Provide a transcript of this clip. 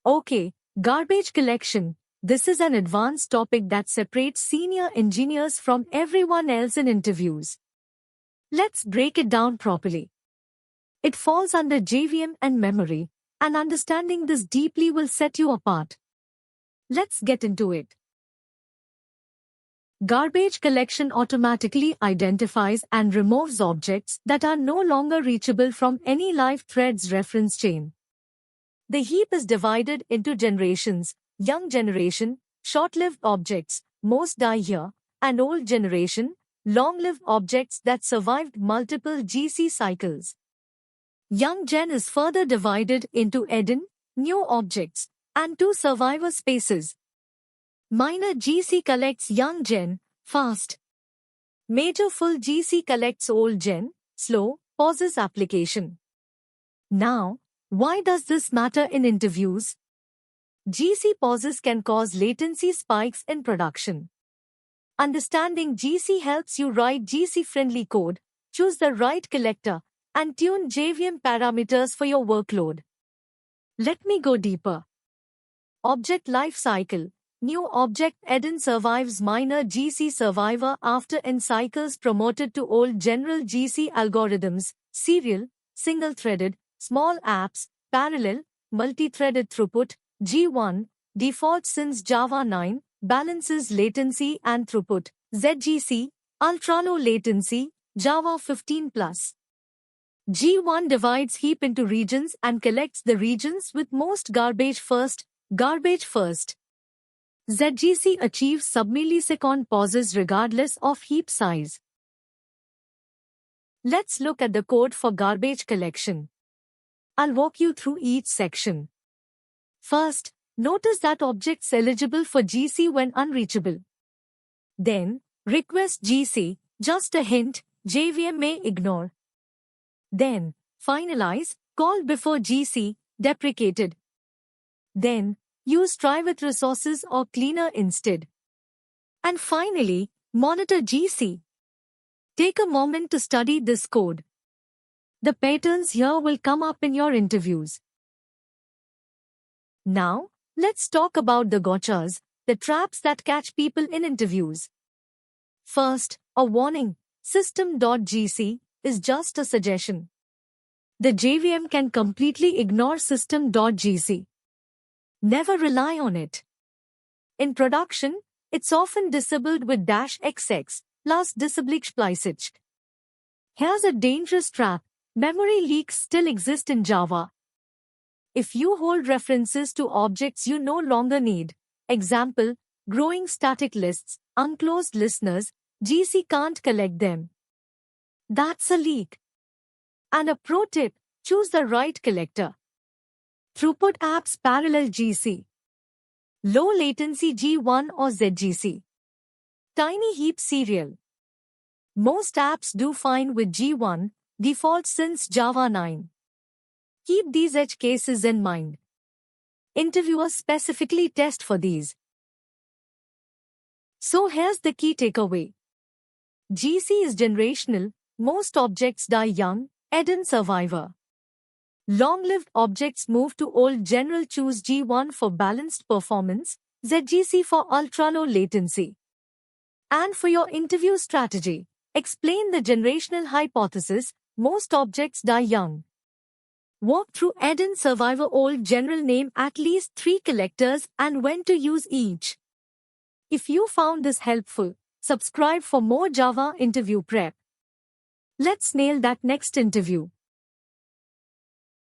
Okay, garbage collection. This is an advanced topic that separates senior engineers from everyone else in interviews. Let's break it down properly. It falls under JVM and memory, and understanding this deeply will set you apart. Let's get into it. Garbage collection automatically identifies and removes objects that are no longer reachable from any live thread's reference chain. The heap is divided into generations: young generation, short-lived objects, most die here, and old generation, long-lived objects that survived multiple GC cycles. Young gen is further divided into hidden, new objects, and two survivor spaces. Minor GC collects young gen, fast. Major full GC collects old gen, slow, pauses application. Now, why does this matter in interviews? GC pauses can cause latency spikes in production. Understanding GC helps you write GC-friendly code, choose the right collector, and tune JVM parameters for your workload. Let me go deeper. Object life cycle. New object hidden survives minor GC survivor after n cycles promoted to old general GC algorithms: serial, single-threaded, small apps, parallel, multi-threaded throughput. G1, default since Java 9, balances latency and throughput. ZGC, ultra-low latency, Java 15+. G1 divides heap into regions and collects the regions with most garbage first. ZGC achieves sub-millisecond pauses regardless of heap size. Let's look at the code for garbage collection. I'll walk you through each section. First, notice that objects eligible for GC when unreachable. Then, request GC, just a hint, JVM may ignore. Then, finalize, call before GC, deprecated. Then, use try with resources or cleaner instead. And finally, monitor GC. Take a moment to study this code. The patterns here will come up in your interviews. Now, let's talk about the gotchas, the traps that catch people in interviews. First, a warning: system.gc is just a suggestion. The JVM can completely ignore system.gc. Never rely on it. In production, it's often disabled with -XX plus disableexplicit. Here's a dangerous trap: memory leaks still exist in Java. If you hold references to objects you no longer need, example, growing static lists, unclosed listeners, GC can't collect them. That's a leak. And a pro tip: choose the right collector. Throughput apps parallel GC. Low latency G1 or ZGC. Tiny heap serial. Most apps do fine with G1, default since Java 9. Keep these edge cases in mind. Interviewers specifically test for these. So here's the key takeaway. GC is generational, most objects die young, hidden survivor. Long-lived objects move to old general. Choose G1 for balanced performance, ZGC for ultra-low latency. And for your interview strategy, explain the generational hypothesis: most objects die young. Walk through hidden survivor old general, name at least 3 collectors and when to use each. If you found this helpful, subscribe for more Java interview prep. Let's nail that next interview.